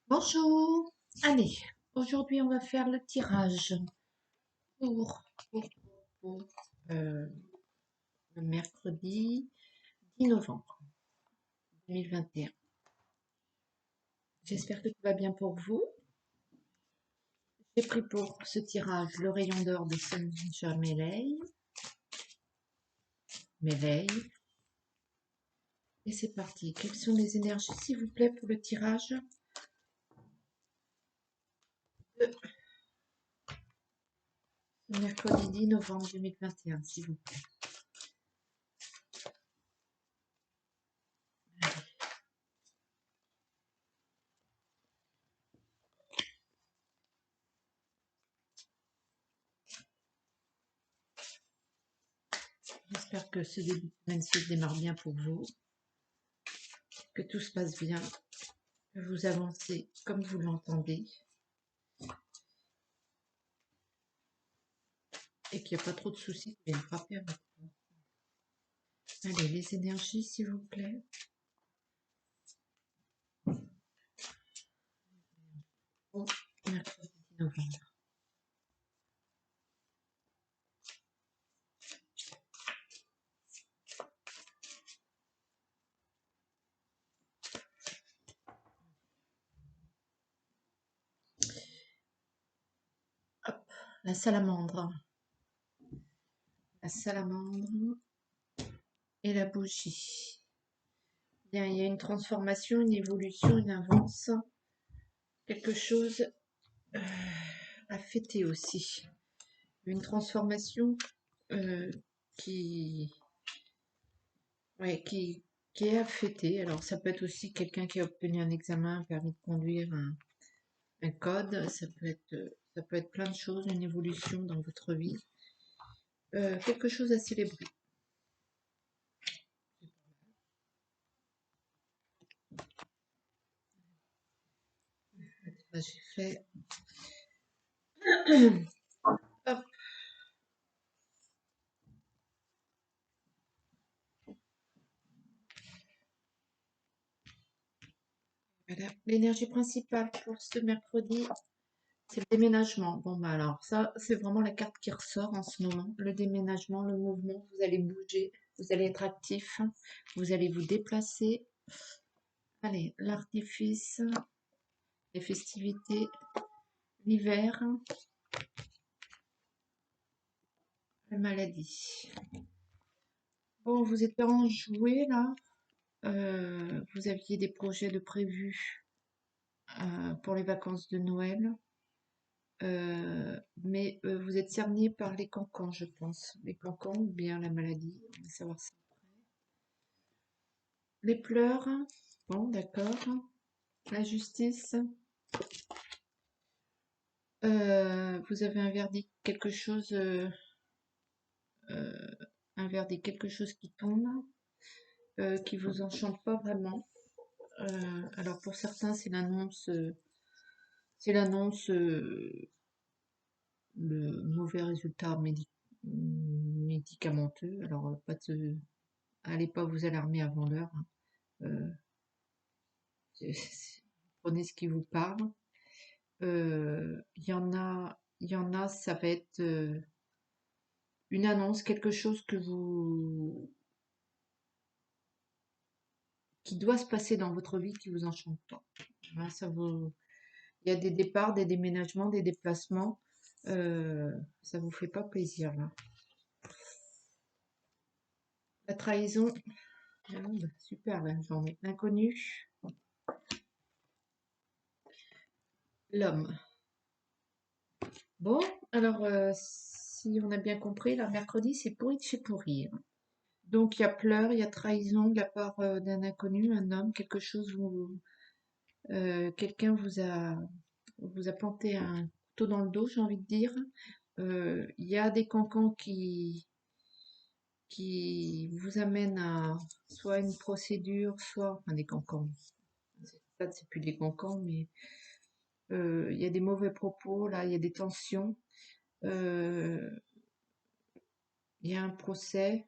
Bonjour. Allez, aujourd'hui on va faire le tirage pour, pour, pour, euh, le mercredi 10 novembre 2021. J'espère que tout va bien pour vous. J'ai pris pour ce tirage le rayon d'or de Saint-Germain-Méleil. Et c'est parti. Quelles sont les énergies, s'il vous plaît, pour le tirage de ce mercredi 10 novembre 2021, s'il vous plaît. J'espère que ce début de semaine se démarre bien pour vous, que tout se passe bien, que vous avancez comme vous l'entendez et qu'il n'y a pas trop de soucis qui viennent frapper avec vous. Allez, les énergies, s'il vous plaît. Au mercredi 10 novembre. Hop, la salamandre. La salamandre et la bougie. Bien, il y a une transformation, une évolution, une avance. Quelque chose à fêter aussi. Une transformation euh, qui, ouais, qui est à fêter. Alors, ça peut être aussi quelqu'un qui a obtenu un examen, un permis de conduire, un code. Ça peut être plein de choses, une évolution dans votre vie. Quelque chose à célébrer. J'ai fait. Hop. Voilà. L'énergie principale pour ce mercredi, c'est le déménagement. Bon, bah alors, ça, c'est vraiment la carte qui ressort en ce moment. Le déménagement, le mouvement, vous allez bouger, vous allez être actif, vous allez vous déplacer. Allez, l'artifice, les festivités, l'hiver, la maladie. Bon, vous êtes enjoué là. Vous aviez des projets de prévus pour les vacances de Noël. Mais vous êtes cerné par les cancans, je pense. Les cancans ou bien la maladie. On va savoir ça après. Les pleurs. Bon, d'accord. La justice. Vous avez un verdict, quelque chose, euh, un verdict, quelque chose qui tombe, qui vous enchante pas vraiment. Alors pour certains, c'est l'annonce, le mauvais résultat médicamenteux. Alors allez pas vous alarmer avant l'heure, hein. Euh, Prenez ce qui vous parle. Il y en a, ça va être une annonce, quelque chose qui doit se passer dans votre vie qui vous enchante pas. Voilà, il y a des départs, des déménagements, des déplacements. Ça vous fait pas plaisir là. La trahison, ah, bah, super la journée. L'inconnu, l'homme. Bon, alors si on a bien compris, là mercredi c'est pourri de chez pourri, hein. Donc il y a pleurs, il y a trahison de la part d'un inconnu, un homme, quelque chose quelqu'un vous a planté un couteau dans le dos, j'ai envie de dire. Il y a des cancans qui vous amènent à soit une procédure, soit enfin des cancans. C'est plus des cancans, mais il y a des mauvais propos là, il y a des tensions. Euh, il y a un procès.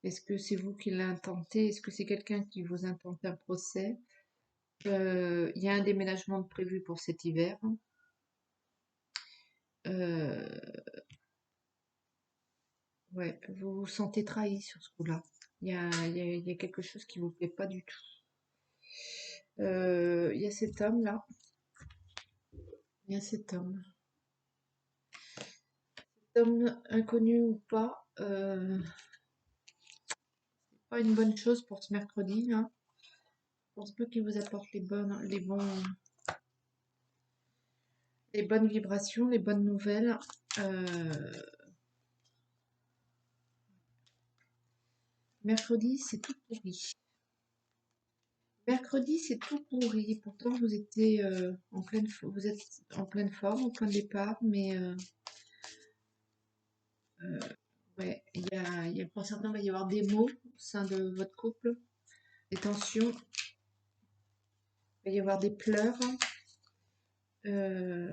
Est-ce que c'est vous qui l'intenté? Est-ce que c'est quelqu'un qui vous intente un procès? il y a un déménagement de prévu pour cet hiver. Euh, ouais, vous vous sentez trahi sur ce coup-là. Il y a quelque chose qui vous plaît pas du tout. Il y a cet homme-là. Il y a cet homme. Cet homme, inconnu ou pas, pas une bonne chose pour ce mercredi, hein. Je pense pas qu'il vous apporte les bonnes vibrations, les bonnes nouvelles. Mercredi, c'est tout pourri. Mercredi, c'est tout pourri. Pourtant, vous êtes vous êtes en pleine forme, au point de départ, mais ouais, pour certains, il va y avoir des maux au sein de votre couple, des tensions, il va y avoir des pleurs. euh,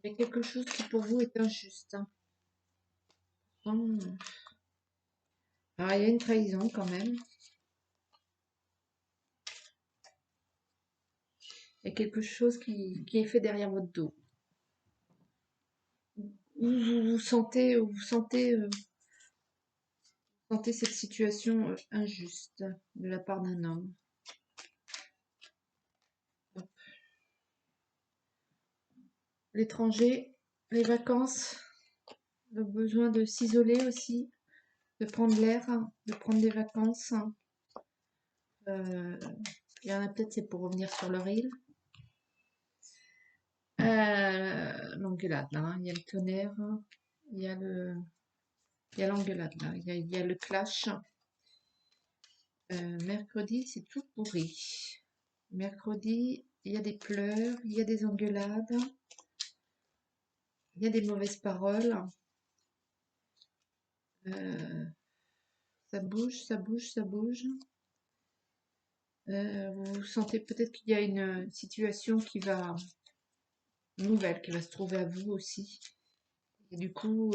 il y a quelque chose qui pour vous est injuste, hein. Alors, il y a une trahison quand même. Il y a quelque chose qui est fait derrière votre dos. Sentez cette situation injuste de la part d'un homme. L'étranger, les vacances, le besoin de s'isoler aussi, de prendre l'air, de prendre des vacances. Il y en a peut-être, c'est pour revenir sur leur île. L'engueulade, là, hein. Il y a le tonnerre, il y a l'engueulade, là. Il y a le clash. Mercredi, c'est tout pourri. Mercredi, il y a des pleurs, il y a des engueulades, il y a des mauvaises paroles. Ça bouge, ça bouge, ça bouge. Vous sentez peut-être qu'il y a une situation nouvelle qui va se trouver à vous aussi. Et du coup,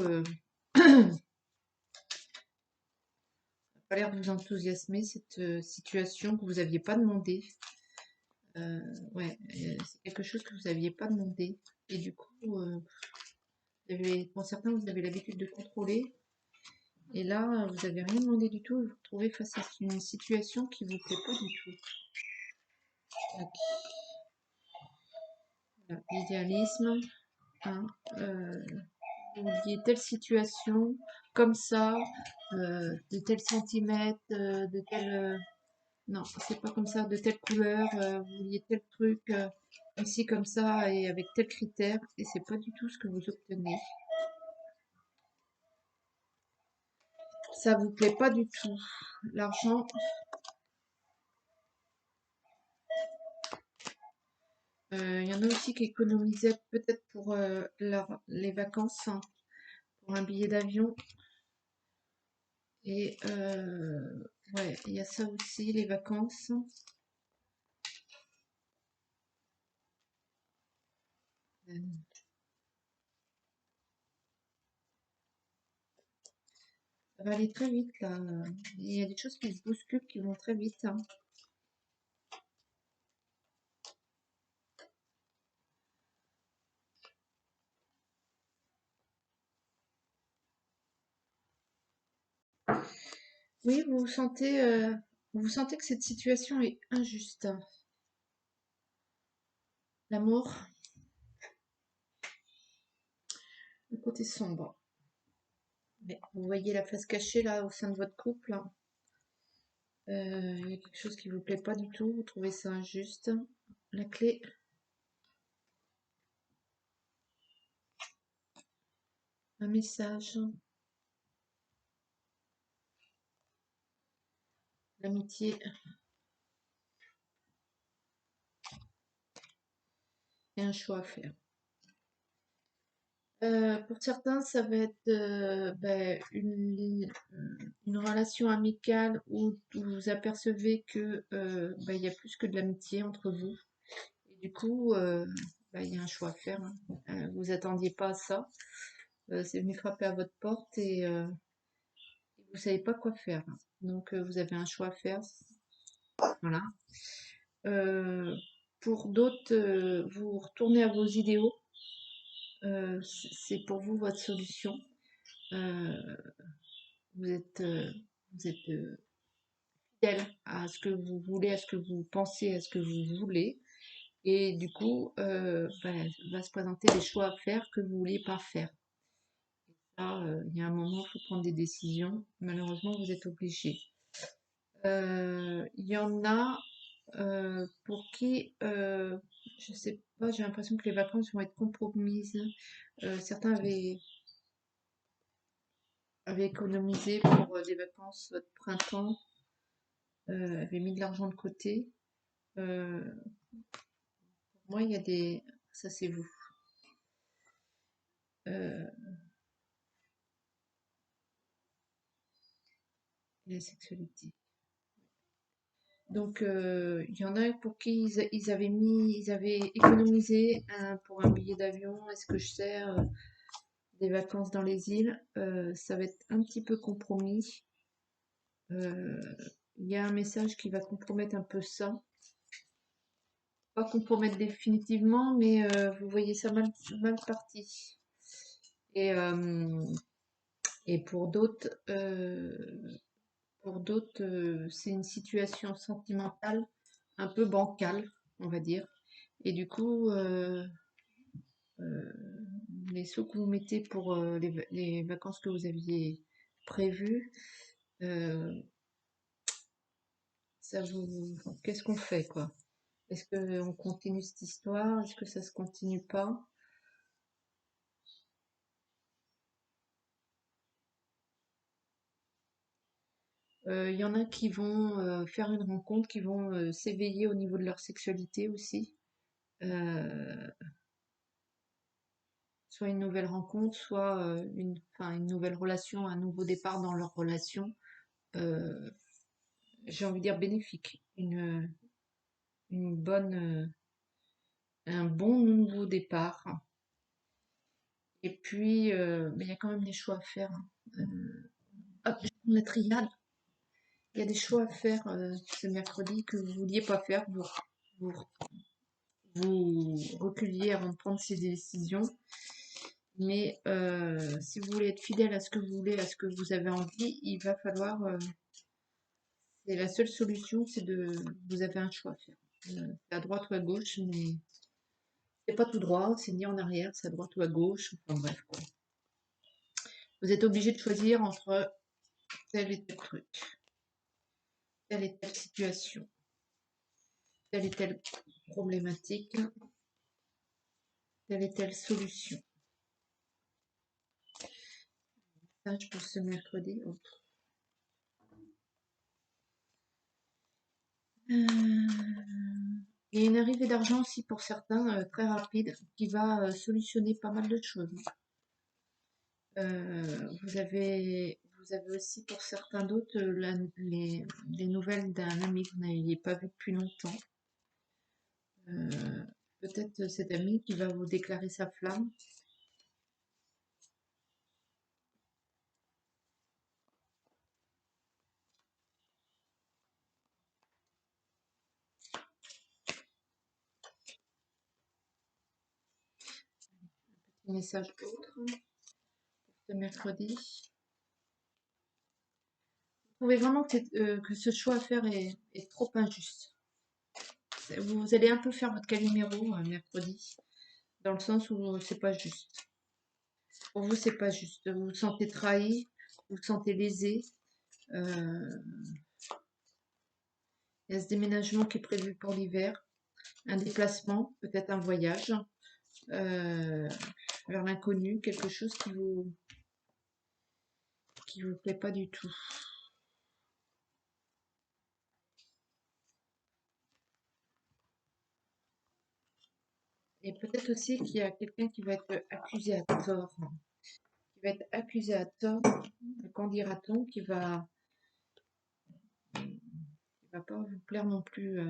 pas l'air de vous enthousiasmer cette situation que vous n'aviez pas demandé. Ouais, c'est quelque chose que vous n'aviez pas demandé. Et du coup, pour certains, vous avez l'habitude de contrôler. Et là, vous n'avez rien demandé du tout. Vous vous retrouvez face à une situation qui vous plaît pas du tout. Tac. Voilà, l'idéalisme, hein, vous vouliez telle situation, comme ça, de tel centimètre, de tel... non, c'est pas comme ça, de telle couleur, vous vouliez tel truc, ici comme ça, et avec tel critère, et c'est pas du tout ce que vous obtenez. Ça vous plaît pas du tout. L'argent, il y en a aussi qui économisaient peut-être pour les vacances, hein, pour un billet d'avion. Et ouais, il y a ça aussi, les vacances. Euh, Ça va aller très vite là. Il y a des choses qui se bousculent, qui vont très vite, hein. Oui, vous vous sentez que cette situation est injuste. L'amour, le côté sombre. Mais vous voyez la face cachée là au sein de votre couple, hein. Il y a quelque chose qui vous plaît pas du tout, vous trouvez ça injuste. La clé, un message, l'amitié et un choix à faire. Pour certains, ça va être une relation amicale où vous apercevez que il y a plus que de l'amitié entre vous. Et du coup, il y a un choix à faire, hein. Vous attendiez pas à ça. c'est venu frapper à votre porte et vous savez pas quoi faire. Donc vous avez un choix à faire. Voilà. Euh, pour d'autres, vous retournez à vos idéaux. C'est pour vous votre solution. Euh, vous êtes, vous êtes fidèle à ce que vous voulez, à ce que vous pensez, à ce que vous voulez. Et du coup, va se présenter des choix à faire que vous ne vouliez pas faire. Là, il y a un moment, il faut prendre des décisions. Malheureusement, vous êtes obligé. Il y en a pour qui, je sais pas, j'ai l'impression que les vacances vont être compromises. Certains avaient économisé pour des vacances de printemps, avaient mis de l'argent de côté. Pour moi, il y a des... Ça, c'est vous. Euh, la sexualité. Donc, il y en a pour qui ils avaient économisé pour un billet d'avion. Est-ce que je sais, des vacances dans les îles, ça va être un petit peu compromis. Euh, Il y a un message qui va compromettre un peu ça. Pas compromettre définitivement, mais vous voyez ça mal parti. Et, euh, et pour d'autres, c'est une situation sentimentale un peu bancale, on va dire. Et du coup, euh, les sous que vous mettez pour les vacances que vous aviez prévues, euh, ça vous, qu'est-ce qu'on fait, quoi? Est-ce qu'on continue cette histoire? Est-ce que ça se continue pas? Il y en a qui vont faire une rencontre, qui vont s'éveiller au niveau de leur sexualité aussi. Euh, Soit une nouvelle rencontre, soit enfin, une nouvelle relation, un nouveau départ dans leur relation. euh, j'ai envie de dire bénéfique. Une bonne, un bon nouveau départ. Et puis, mais il y a quand même des choix à faire. Hop, je prends la triade. Il y a des choix à faire ce mercredi que vous vouliez pas faire. Vous, vous reculiez avant de prendre ces décisions. Mais si vous voulez être fidèle à ce que vous voulez, à ce que vous avez envie, il va falloir. C'est la seule solution, c'est de. Vous avez un choix à faire. C'est à droite ou à gauche, mais c'est pas tout droit, c'est ni en arrière, c'est à droite ou à gauche. Enfin bref, quoi. Vous êtes obligé de choisir entre tel et tel truc, telle et telle situation, telle et telle problématique, telle et telle solution. Message pour ce mercredi. Oh. Il y a une arrivée d'argent aussi pour certains, très rapide, qui va solutionner pas mal de choses. Vous avez aussi pour certains d'autres les nouvelles d'un ami que vous n'aviez pas vu depuis longtemps. Peut-être cet ami qui va vous déclarer sa flamme. Un message autre pour ce mercredi. Vous trouvez vraiment que ce choix à faire est trop injuste. Vous allez un peu faire votre Calimero mercredi, dans le sens où c'est pas juste. Pour vous, c'est pas juste. Vous vous sentez trahi, vous vous sentez lésé. Euh, il y a ce déménagement qui est prévu pour l'hiver, un déplacement, peut-être un voyage euh, vers l'inconnu, quelque chose qui vous plaît pas du tout. Et peut-être aussi qu'il y a quelqu'un qui va être accusé à tort, qui va être accusé à tort, qu'en dira-t-on, qui va pas vous plaire non plus,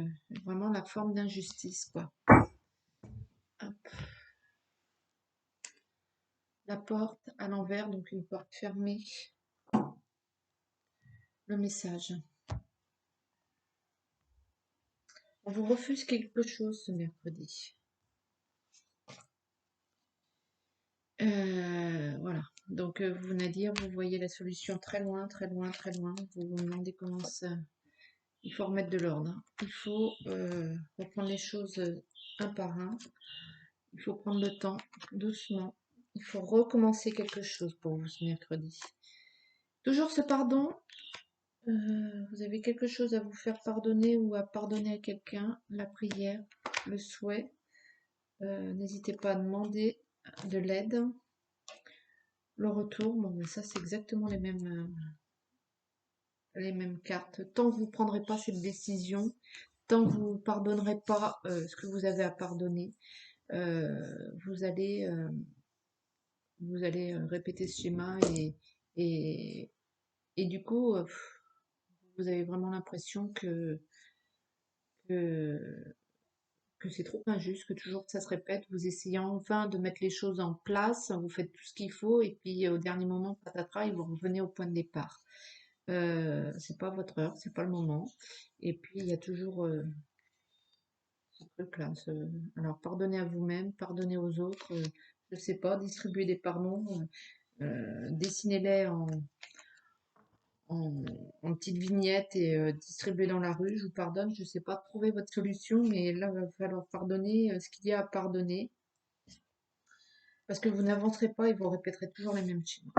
vraiment la forme d'injustice, quoi. Hop. La porte à l'envers, donc une porte fermée. Le message. On vous refuse quelque chose ce mercredi. Voilà. Donc, vous, Nadir, vous voyez la solution très loin, très loin, très loin. Vous vous demandez comment ça... Il faut remettre de l'ordre. Il faut reprendre les choses un par un. Il faut prendre le temps, doucement. Il faut recommencer quelque chose pour vous ce mercredi. Toujours ce pardon. Vous avez quelque chose à vous faire pardonner ou à pardonner à quelqu'un. La prière, le souhait. N'hésitez pas à demander de l'aide. Le retour, bon, mais ça c'est exactement les mêmes cartes. Tant que vous ne prendrez pas cette décision, tant que vous ne pardonnerez pas ce que vous avez à pardonner, vous allez répéter ce schéma et, et du coup, vous avez vraiment l'impression que, que c'est trop injuste, que toujours ça se répète. Vous essayez enfin de mettre les choses en place, vous faites tout ce qu'il faut et puis au dernier moment, patatras, et vous revenez au point de départ. C'est pas votre heure, c'est pas le moment. Et puis il y a toujours ce truc-là. Alors pardonnez à vous-même, pardonnez aux autres. Je sais pas, distribuez des pardons, dessinez-les en petites vignettes et distribuez dans la rue. Je vous pardonne, je sais pas trouver votre solution, mais là il va falloir pardonner ce qu'il y a à pardonner. Parce que vous n'avancerez pas et vous répéterez toujours les mêmes schémas.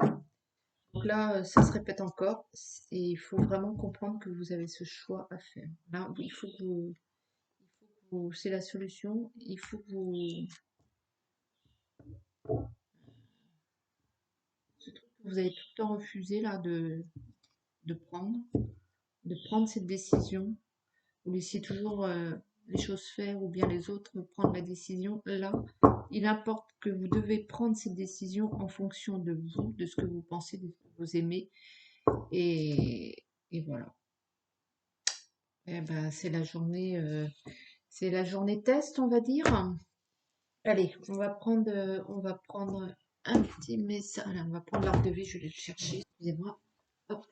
Donc là, ça se répète encore et il faut vraiment comprendre que vous avez ce choix à faire. Là, il faut que c'est la solution. Il faut que ce truc que vous avez tout le temps refusé là de prendre, cette décision. Vous laissez toujours les choses faire ou bien les autres prendre la décision. Là, il importe que vous devez prendre cette décision en fonction de vous, de ce que vous pensez, de ce que vous aimez. Et voilà. Eh ben, c'est la journée test, on va dire. Allez, on va prendre un petit message. Allez, on va prendre l'arbre de vie, je vais le chercher, excusez-moi. Hop.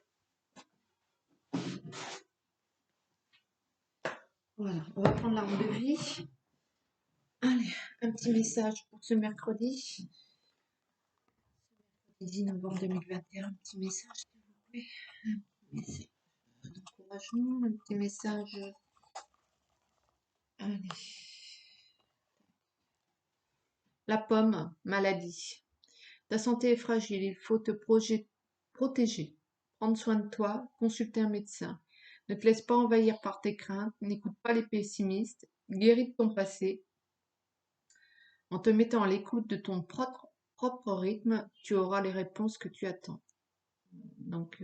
Voilà, on va prendre l'arbre de vie. Allez, un petit message pour ce mercredi. 10 novembre 2021, un petit message, s'il vous plaît. Un petit message d'encouragement, un petit message. Allez. La pomme, maladie. Ta santé est fragile, il faut te protéger, prendre soin de toi, consulter un médecin. Ne te laisse pas envahir par tes craintes, n'écoute pas les pessimistes, guéris de ton passé. En te mettant à l'écoute de ton propre rythme, tu auras les réponses que tu attends. Donc,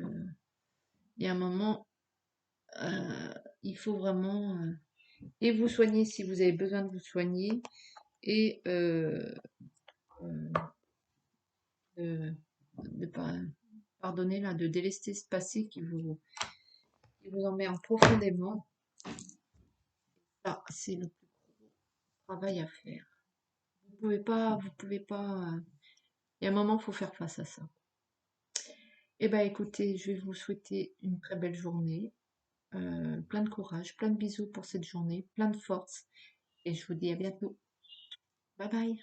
il y a un moment, il faut vraiment et vous soigner si vous avez besoin de vous soigner et de pardonner, là, de délester ce passé qui vous emmerde profondément. Ça, c'est le plus gros travail à faire. Vous pouvez pas. Il y a un moment, il faut faire face à ça. Eh ben, écoutez, je vais vous souhaiter une très belle journée, plein de courage, plein de bisous pour cette journée, plein de force, et je vous dis à bientôt. Bye bye.